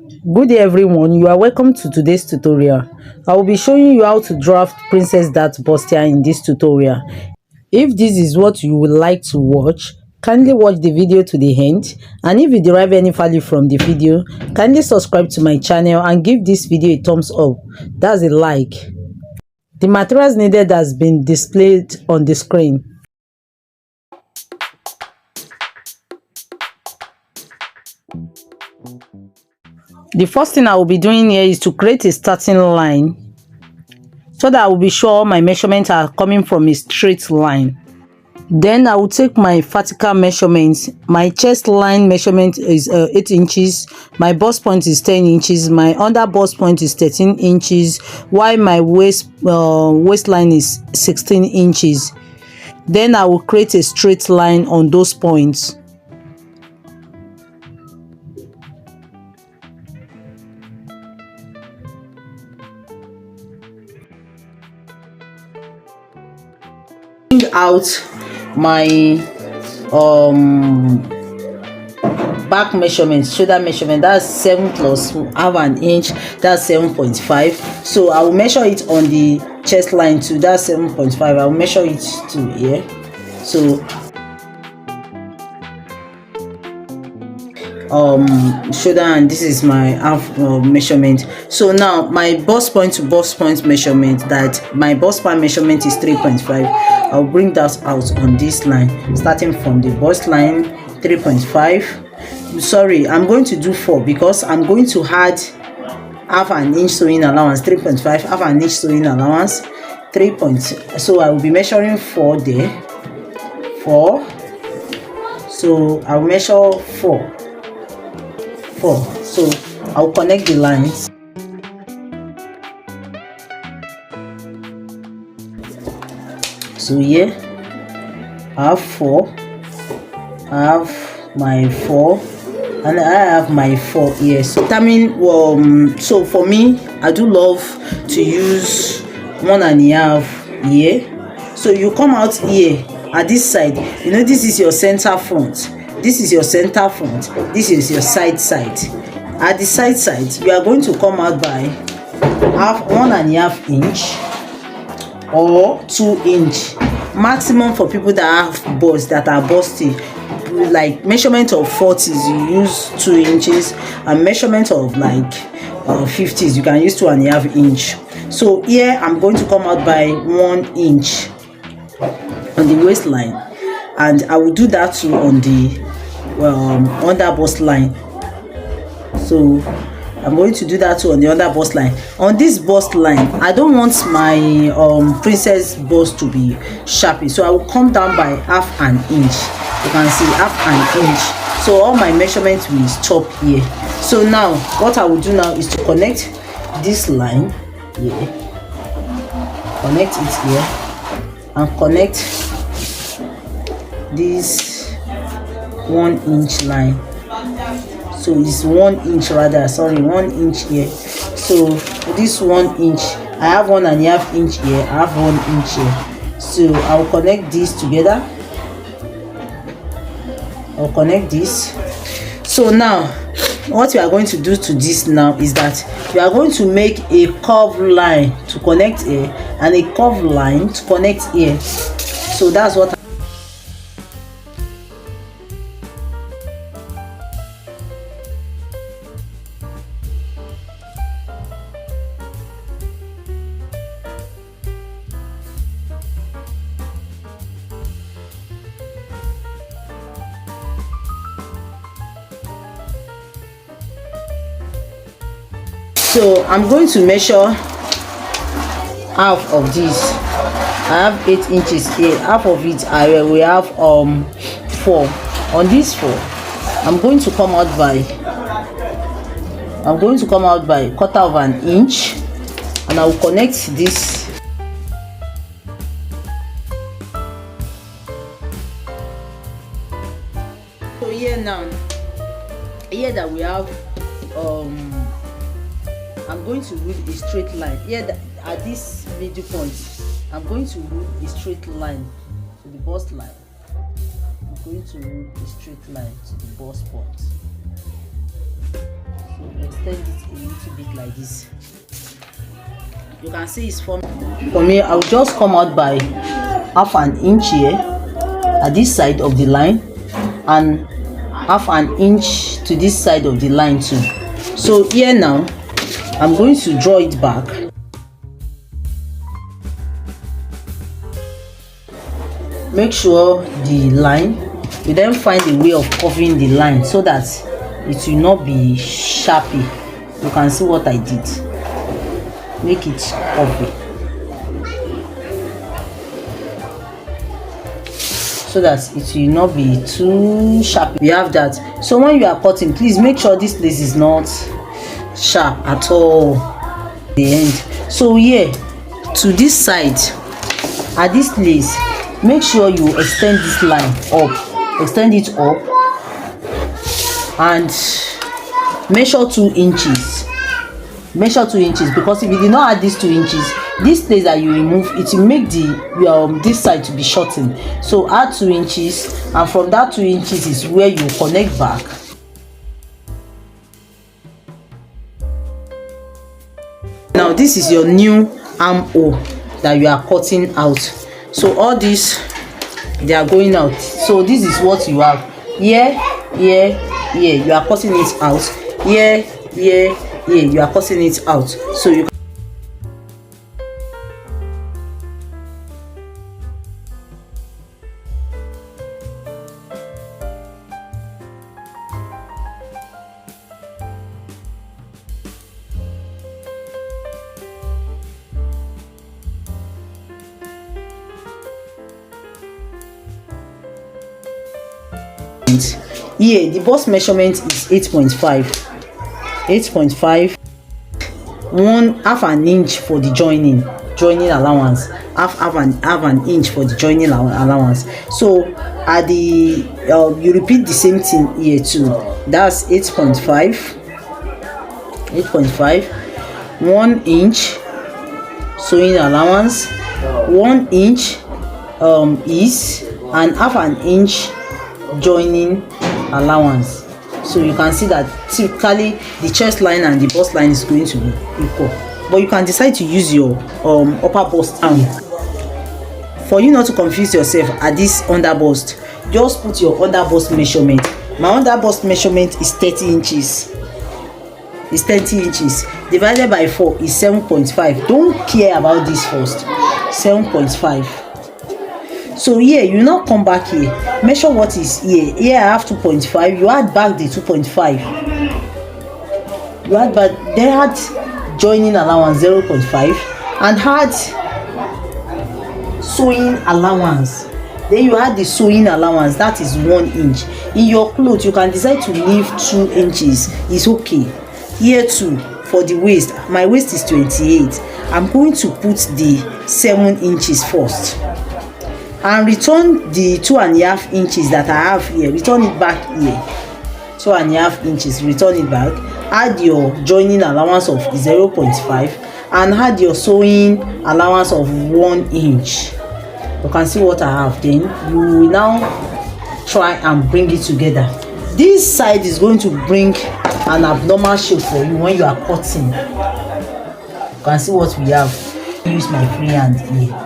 Good day everyone, you are welcome to today's tutorial. I will be showing you how to draft princess dart burstier in this tutorial. If this is what you would like to watch, kindly watch the video to the end, and if you derive any value from the video, kindly subscribe to my channel and give this video a thumbs up. That's a like. The materials needed has been displayed on the screen. The first thing I will be doing here is to create a starting line so that I will be sure my measurements are coming from a straight line. Then I will take my vertical measurements. My chest line measurement is 8 inches, my bust point is 10 inches, my under bust point is 13 inches, while my waistline is 16 inches. Then I will create a straight line on those points. Out my back measurement, shoulder measurement, that's 7 plus half an inch, that's 7.5. so I will measure it on the chest line too, that's 7.5. I will measure it to here. So shoulder, and this is my half measurement. So now my bust point to bust point measurement, that my bust point measurement is 3.5. I'll bring that out on this line, starting from the bust line. 3.5. sorry, I'm going to do 4 because I'm going to add half an inch sewing allowance. 3.5, half an inch sewing allowance, 3 points. So I will be measuring 4 there, 4. So I'll measure 4. So I'll connect the lines. So here I have 4, I have my 4, and I have my 4 here. So so for me, I do love to use 1.5 here. So you come out here at this side, you know, this is your center front, this is your center front, this is your side. At the side you are going to come out by 1.5 inch or 2 inch maximum. For people that have bust, that are busty, like measurement of 40s, you use 2 inches, and measurement of like 50s, you can use 2.5 inch. So here I'm going to come out by 1 inch on the waistline, and I will do that too on the under bust line. So I'm going to do that too on the under bust line. On this bust line, I don't want my princess bust to be sharpy, so I will come down by half an inch. You can see half an inch. So all my measurements will stop here. So now what I will do now is to connect this line here, connect it here, and connect this 1 inch line. So it's 1 inch, rather, sorry, 1 inch here. So this 1 inch, I have 1.5 inch here, I have 1 inch here. So I'll connect these together. I'll connect this. So now what we are going to do to this now is that we are going to make a curved line to connect here, and a curved line to connect here. So that's what So I'm going to measure half of this. I have 8 inches here, half of it I will have 4. On this 4, I'm going to come out by 1/4 of an inch, and I will connect this. So here now, here that we have I'm going to rule a straight line here at this middle point. I'm going to rule a straight line to the bust line. I'm going to rule a straight line to the bust point. So let's extend it a little bit like this. You can see it's for me. I'll just come out by half an inch here at this side of the line, and half an inch to this side of the line too. So here now I'm going to draw it back. Make sure the line, you then find a way of covering the line so that it will not be sharpy. You can see what I did. Make it curvy so that it will not be too sharp. We have that. So when you are cutting, please make sure this place is not sharp at all. The end. So here to this side, at this place, make sure you extend this line up. Extend it up and measure 2 inches. Measure 2 inches, because if you did not add these 2 inches, this place that you remove, it will make the this side to be shortened. So add 2 inches, and from that 2 inches is where you connect back. Now this is your new armhole that you are cutting out. So all these, they are going out. So this is what you have here, here, here. You are cutting it out. Here, here, here. You are cutting it out. So you here, the bust measurement is 8.5. 8.5. Half an inch for the joining allowance. Half an inch for the joining allowance. So at the you repeat the same thing here too. That's 8.5. 8.5. 1 inch sewing allowance. 1 inch is, and half an inch joining allowance. So you can see that typically the chest line and the bust line is going to be equal, but you can decide to use your upper bust arm. For you not to confuse yourself at this under bust, just put your under bust measurement. My under bust measurement is 30 inches. It's 30 inches divided by 4 is 7.5. Don't care about this first. 7.5. So here you now come back here, measure what is here. Here I have 2.5. You add back the 2.5. You add back, then add joining allowance 0.5 and add sewing allowance. Then you add the sewing allowance, that is 1 inch. In your clothes you can decide to leave 2 inches. It's okay. Here too, for the waist, my waist is 28. I'm going to put the 7 inches first. And return the 2.5 inches that I have here, return it back here. 2.5 inches, return it back. Add your joining allowance of 0.5 and add your sewing allowance of 1 inch. You can see what I have. Then you will now try and bring it together. This side is going to bring an abnormal shape for you when you are cutting. You can see what we have. Use my free hand here.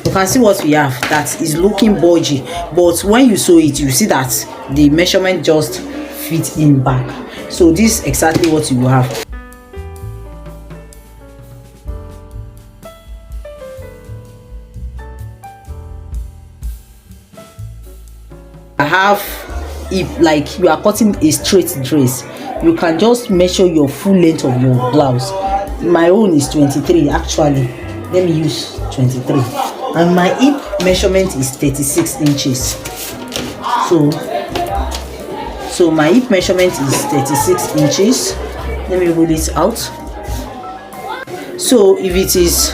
You can see what we have that is looking bulgy, but when you sew it, you see that the measurement just fits in back. So this is exactly what you have. I have, if like you are cutting a straight dress, you can just measure your full length of your blouse. My own is 23 actually. Let me use 23. And my hip measurement is 36 inches. So my hip measurement is 36 inches. Let me roll it out. So if it is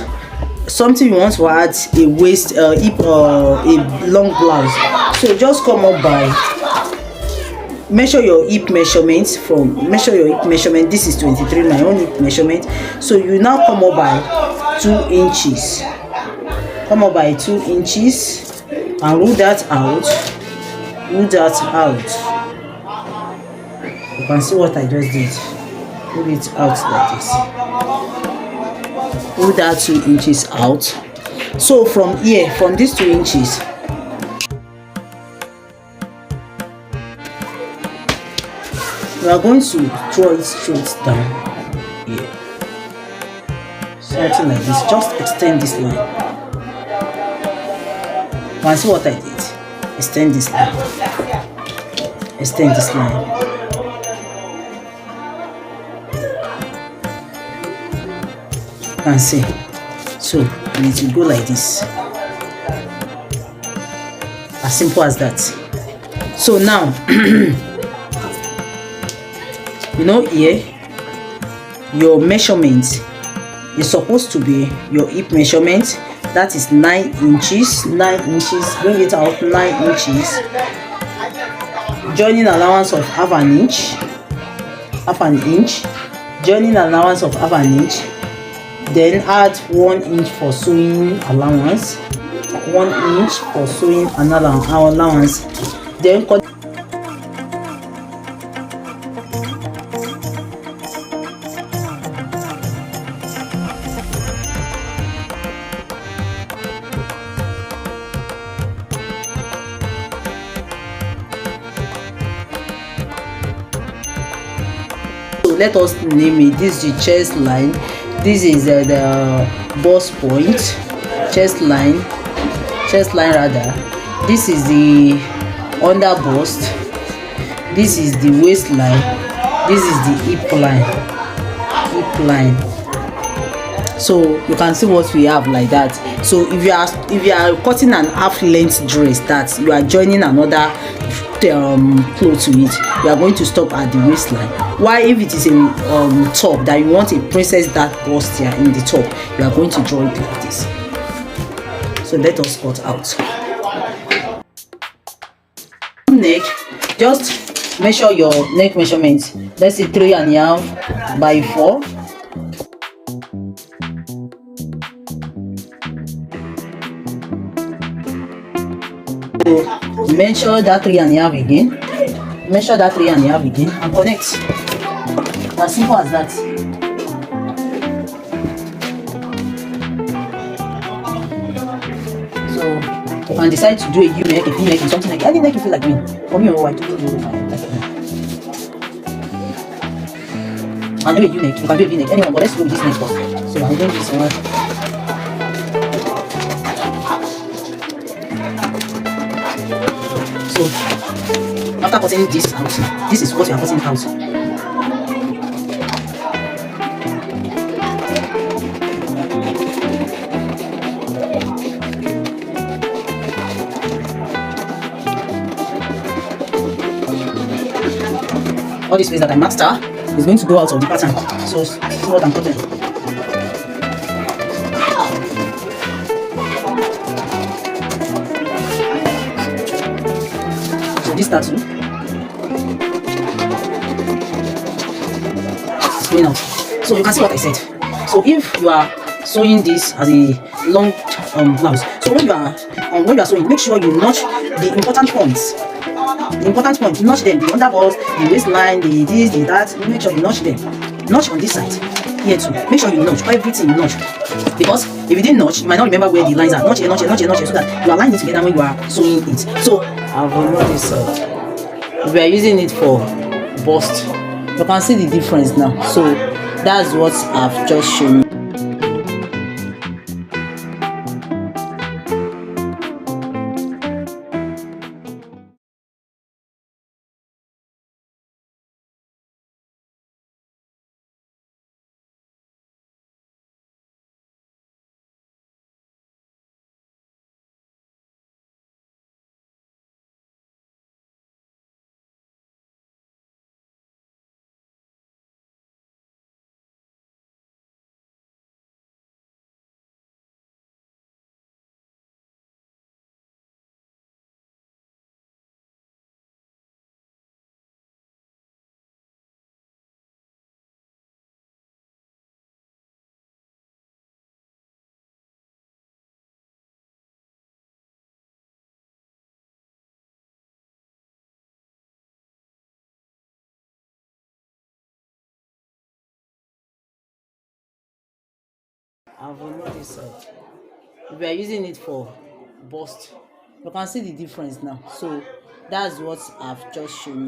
something you want to add a waist, hip, a long blouse, so just come up by, measure your hip measurement from, measure your hip measurement. This is 23, my own hip measurement. So you now come up by 2 inches. Come up by 2 inches and roll that out. Roll that out. You can see what I just did. Pull it out like this. Pull that 2 inches out. So from here, from these 2 inches, we are going to draw it straight down here. Something like this. Just extend this line. You can see what I did. Extend this line. Extend this line. You can see. So it will go like this. As simple as that. So now, you know, here your measurement is supposed to be your hip measurement. That is 9 inches. 9 inches. Bring it out. 9 inches. Joining allowance of half an inch. Half an inch. Joining allowance of half an inch. Then add 1 inch for sewing allowance. 1 inch for sewing allowance. Then cut. Let us name it. This is the chest line. This is the bust point, chest line rather. This is the under bust. This is the waistline. This is the hip line. So you can see what we have like that. So if you are cutting an half length dress that you are joining another clothes to it, you are going to stop at the waistline. Why if it is a top that you want a princess dark burstier in the top, you are going to draw it like this. So let us cut out. Neck, just measure your neck measurement. Let's say 3.5 by 4. So measure that 3.5 again. Measure that 3.5 again and connect. As simple as that. So you can decide to do a U-neck, a V-neck, and something like any neck you feel like doing. For me, I do and do a U-neck. You can do a V-neck, anyone, but let's go with this neck first. So I'm doing this one. So after cutting this out, this is what we are cutting out. All this space that I marked out is going to go out of the pattern. So see what I'm cutting. So this tattoo is going out. So you can see what I said. So if you are sewing this as a long blouse, so when you are sewing, make sure you notch the important points. The important point, notch them, the underbust, the waistline, the this, the that. Make sure you notch them. Notch on this side here too. Make sure you notch everything, you notch, because if you didn't notch, you might not remember where the lines are. Notch it, notch it, notch it, notch it, so that you align it together when you are sewing it. So I've removed this side. We are using it for bust. You can see the difference now. So that's what I've just shown you. I've removed this side. If we are using it for bust, you can see the difference now. So that's what I've just shown you.